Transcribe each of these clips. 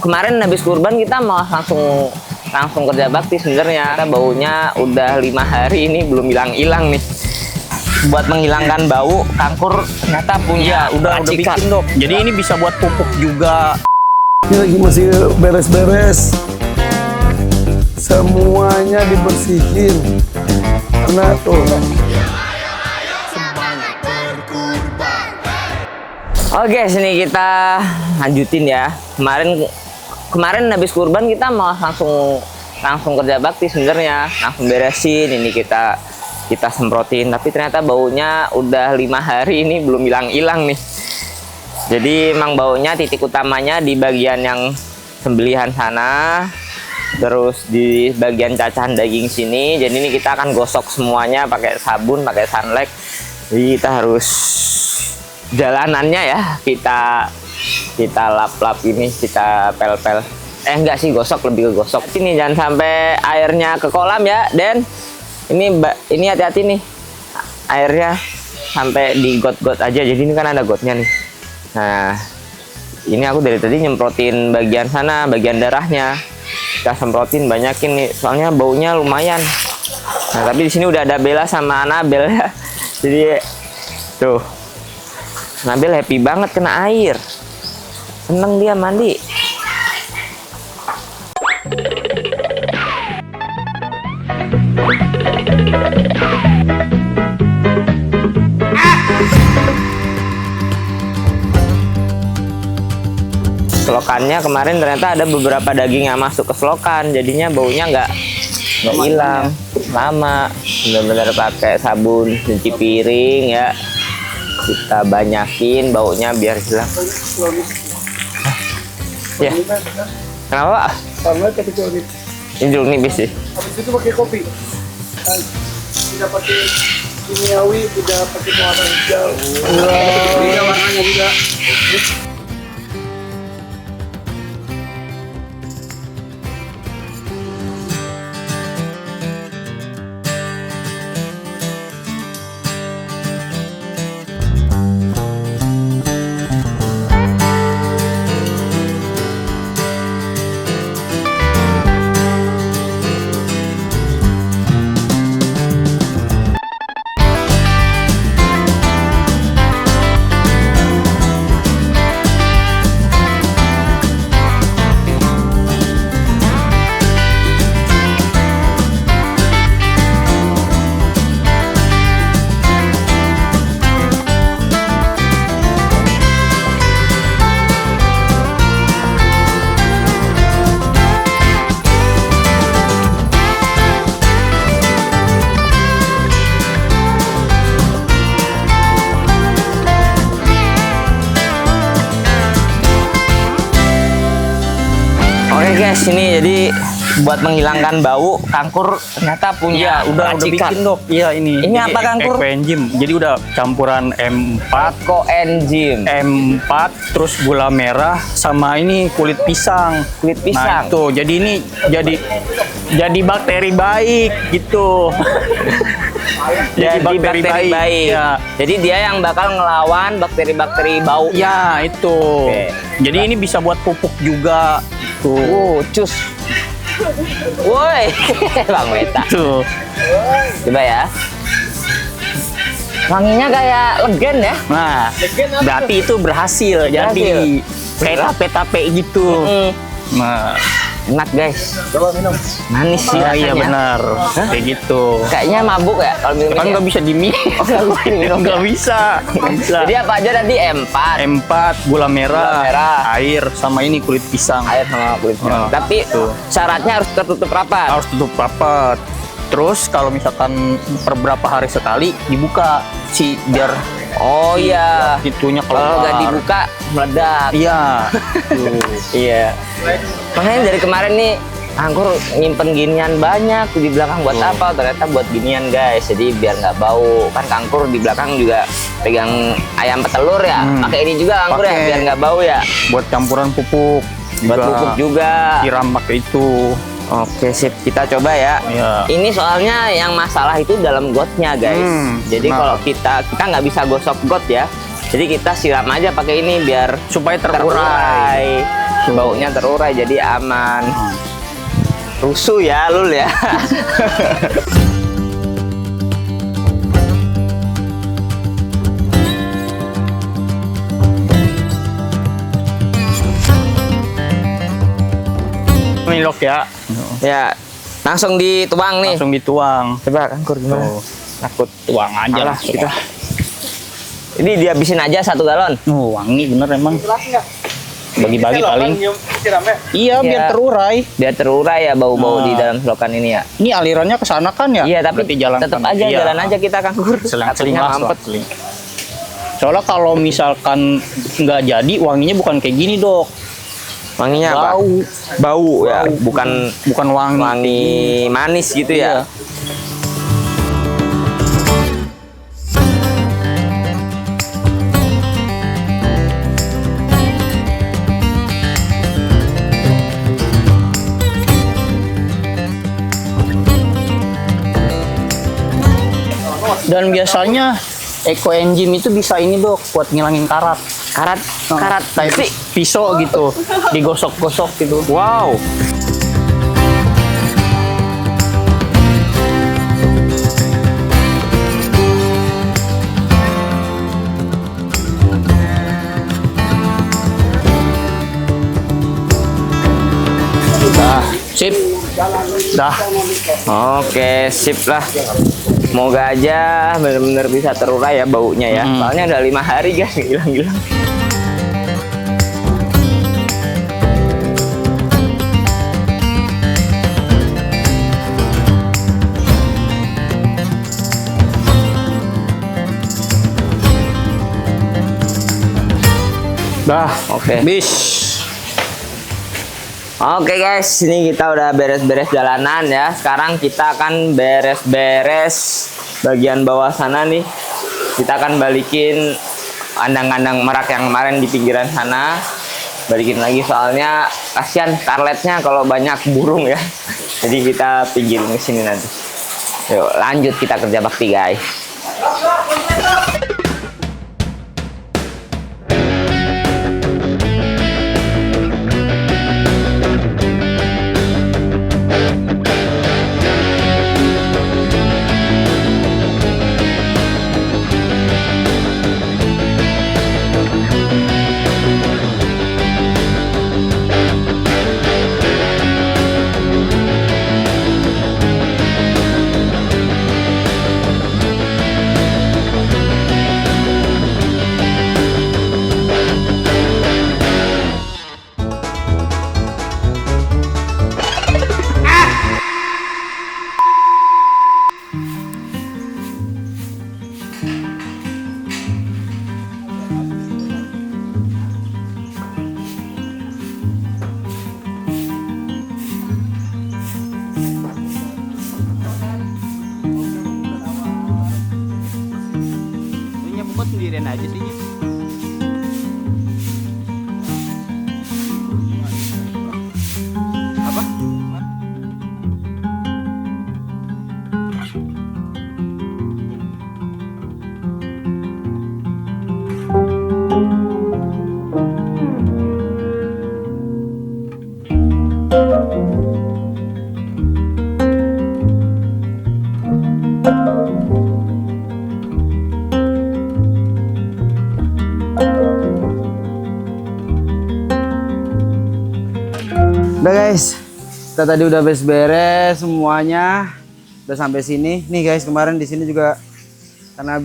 Kemarin habis kurban kita mau langsung kerja bakti sebenarnya. Kita baunya udah 5 hari ini belum hilang-hilang nih. Buat menghilangkan bau, Kangkur ternyata punya udah bikin dok. Jadi ini bisa buat pupuk juga. Ini lagi masih beres-beres. Semuanya dibersihin. Karena tuh Oke, sini kita lanjutin ya. Kemarin habis kurban kita mau langsung kerja bakti sebenarnya, langsung beresin. Ini kita semprotin, tapi ternyata baunya udah 5 hari ini belum hilang-hilang nih. Jadi emang baunya titik utamanya di bagian yang sembelihan sana, terus di bagian cacahan daging sini. Jadi ini kita akan gosok semuanya pakai sabun, pakai sunlight. Jadi kita harus jalanannya ya, kita lap-lap ini, kita pel-pel. Enggak sih, gosok, lebih ke gosok. Ini jangan sampai airnya ke kolam ya, Den. Ini hati-hati nih, airnya sampai di got-got aja. Jadi ini kan ada gotnya nih. Nah, ini aku dari tadi nyemprotin bagian sana, bagian darahnya. Kita semprotin, banyakin nih, soalnya baunya lumayan. Nah, tapi di sini udah ada Bella sama Anabel ya. Jadi tuh, Anabel happy banget kena air, seneng dia mandi. Selokannya kemarin ternyata ada beberapa daging yang masuk ke selokan, jadinya baunya nggak hilang lama. Bener-bener pakai sabun cuci piring ya, kita banyakin baunya biar hilang. Ya, kenapa Pak? karena ketika Ini jeruk nipis sih. habis itu pakai kopi. Tidak pakai kimiawi, tidak pakai pewarna hijau. Tidak warnanya juga. Oke guys, ini jadi buat menghilangkan bau, Kangkur ternyata punya udah racikan. bikin dok. Iya ini. Ini apa, Kangkur? Coenzyme. Jadi udah campuran M4, Coenzyme. M4, terus gula merah sama ini kulit pisang. Kulit pisang. Nah, itu. Jadi ini jadi bakteri baik gitu. Jadi bakteri baik. Ya. Jadi dia yang bakal ngelawan bakteri-bakteri bau. Ya, itu. Oke. Jadi ini bisa buat pupuk juga. Tuh. Cus. Woi, Bang Meta. Tuh. Coba ya. Wanginya kayak legen ya. Nah, berarti itu berhasil. Jadi kayak tape-tape gitu. Nah, Enak guys. Coba minum. Manis sih iya rasanya. benar. Kayak gitu. Kayaknya mabuk ya kalau minum Kan ini. nggak bisa diminum. Nggak bisa. Nggak bisa. Jadi apa aja tadi M4. M4, gula merah, Gula merah. air, sama ini kulit pisang. Air sama kulit pisang. Oh, Tapi tuh. syaratnya harus tertutup rapat. Harus tutup rapat. Terus kalau misalkan per berapa hari sekali dibuka sih biar Oh iya. itunya Kalau keluar. nggak dibuka meledak. Iya. Tuh. Iya. Makanya dari kemarin nih Angkur nyimpen ginian banyak di belakang buat apa? Ternyata buat ginian guys. Jadi biar nggak bau. Kan Kangkur di belakang juga pegang ayam petelur ya. Pakai ini juga Kangkur ya Pakai. biar nggak bau ya. Buat campuran pupuk. Buat pupuk juga. Siram pakai itu. Oke sip, kita coba ya. Iya. Ini soalnya yang masalah itu dalam gotnya guys. Jadi nah. kalau kita nggak bisa gosok got ya. Jadi kita siram aja pakai ini biar Supaya terurai. baunya terurai jadi aman. Rusuh ya Lul ya. Milok ya. Ya, langsung dituang nih. Langsung dituang. Coba Kangkur gimana? Tuh. Takut tuang aja Alah, lah kita. Ini dihabisin aja 1 galon. wangi bener emang. Jelas nggak? Bagi-bagi paling. Siramnya. Iya, biar Iya. terurai. Biar terurai ya bau-bau Nah. di dalam selokan ini ya. Ini alirannya ke sana kan ya? Iya, tapi Berarti jalan tetap kan. aja Iya. jalan aja kita Kangkur. Selang-seling Takutnya lah, mampet. selang-seling. Soalnya kalau misalkan nggak jadi, wanginya bukan kayak gini, Dok. Wanginya apa? Bau. Bau ya, Bau. Bukan wangi. wangi manis gitu ya. Iya. Dan biasanya eco enzim itu bisa ini, Dok, buat ngilangin karat. Karat, karat Kayak sih. pisau gitu, digosok-gosok gitu. Wow. Dah, sip. Dah. Oke, sip lah. Semoga aja bener-bener bisa terurai ya baunya ya. Soalnya udah 5 hari guys, hilang-hilang. Dah, Oke. bis. Oke guys, ini kita udah beres-beres jalanan ya. Sekarang kita akan beres-beres bagian bawah sana nih. Kita akan balikin kandang-kandang merak yang kemarin di pinggiran sana. Balikin lagi soalnya kasihan starletnya kalau banyak burung ya. Jadi kita pinggirin ke sini nanti. Yuk lanjut kita kerja bakti guys. Kok sendirian aja sih? Apa? Udah guys, kita tadi udah beres-beres semuanya, udah sampai sini. Nih guys, kemarin di sini juga karena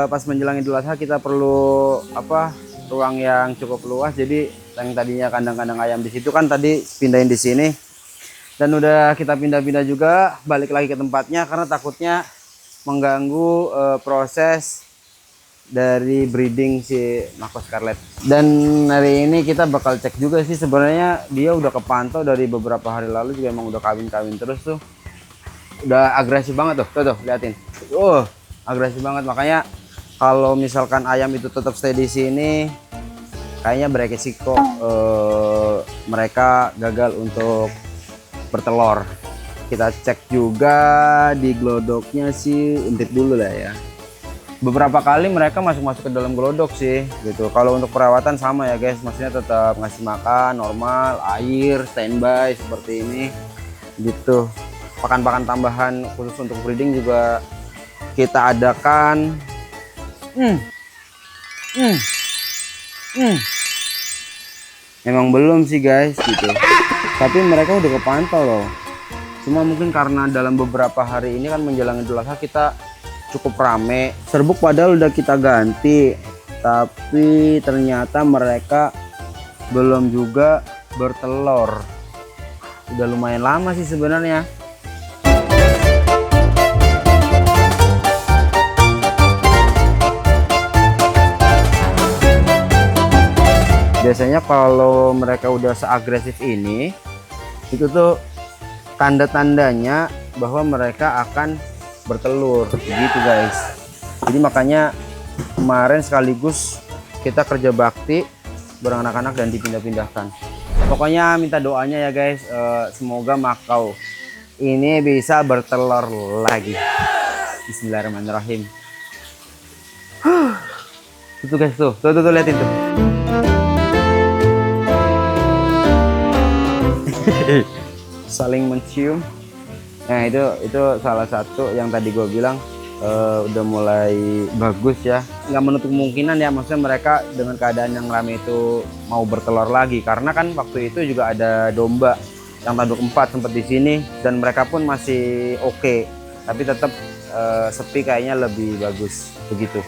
pas menjelang Idul Adha kita perlu ruang yang cukup luas. Jadi yang tadinya kandang-kandang ayam di situ kan tadi pindahin di sini. Dan udah kita pindah-pindah juga, balik lagi ke tempatnya karena takutnya mengganggu proses dari breeding si Mako Scarlet. Dan hari ini kita bakal cek juga sih, sebenarnya dia udah kepantau dari beberapa hari lalu juga emang udah kawin-kawin terus tuh. Udah agresif banget tuh, liatin. Agresif banget, makanya kalau misalkan ayam itu tetap stay di sini kayaknya beresiko mereka gagal untuk bertelur. Kita cek juga di glodoknya sih, intip dulu lah ya. beberapa kali mereka masuk ke dalam gelodok sih gitu. Kalau untuk perawatan sama ya guys, maksudnya tetap ngasih makan normal, air standby seperti ini gitu. Pakan-pakan tambahan khusus untuk breeding juga kita adakan. Memang belum sih guys gitu, tapi mereka udah kepantau loh. Cuma mungkin karena dalam beberapa hari ini kan menjelang Idul Adha kita cukup rame. Serbuk padahal udah kita ganti, tapi ternyata mereka belum juga bertelur. Udah lumayan lama sih sebenarnya. Biasanya kalau mereka udah seagresif ini, itu tuh tanda-tandanya bahwa mereka akan bertelur gitu guys. Jadi makanya kemarin sekaligus kita kerja bakti bareng anak-anak dan dipindah-pindahkan. Pokoknya minta doanya ya guys, semoga Makau ini bisa bertelur lagi. Bismillahirrahmanirrahim. Itu guys tuh liatin tuh. Saling mencium. Nah itu salah satu yang tadi gue bilang udah mulai bagus ya. Nggak menutup kemungkinan ya, maksudnya mereka dengan keadaan yang ramai itu mau bertelur lagi, karena kan waktu itu juga ada domba yang tanduk 4 sempat di sini dan mereka pun masih oke, tapi tetap sepi kayaknya lebih bagus begitu.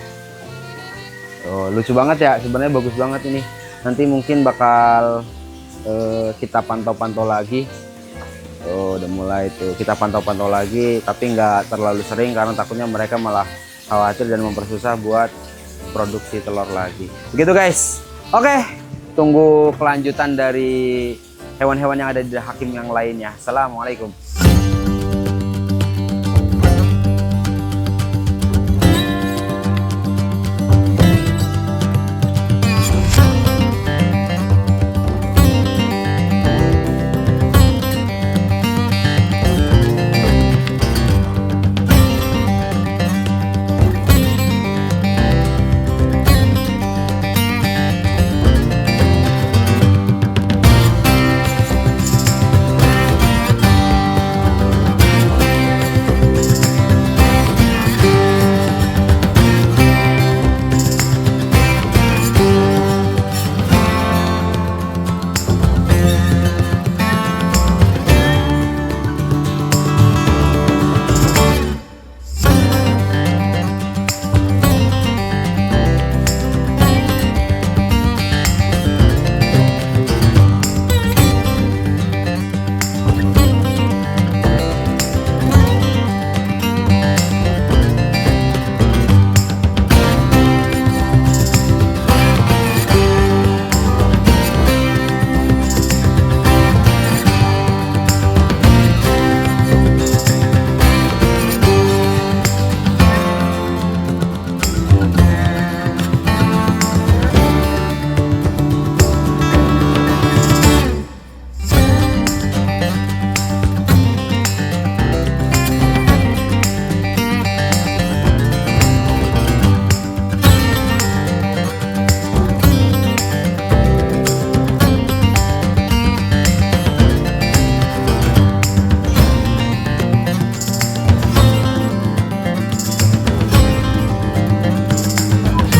Lucu banget ya, sebenarnya bagus banget ini. Nanti mungkin bakal kita pantau-pantau lagi. Udah mulai tuh kita pantau-pantau lagi, tapi nggak terlalu sering karena takutnya mereka malah khawatir dan mempersusah buat produksi telur lagi. Begitu guys. Oke, tunggu kelanjutan dari hewan-hewan yang ada di Hakim yang lainnya. Assalamualaikum.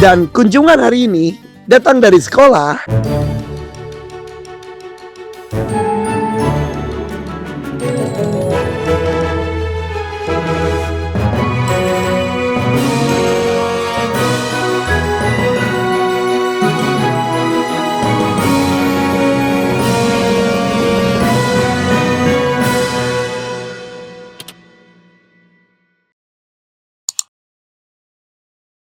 Dan kunjungan hari ini datang dari sekolah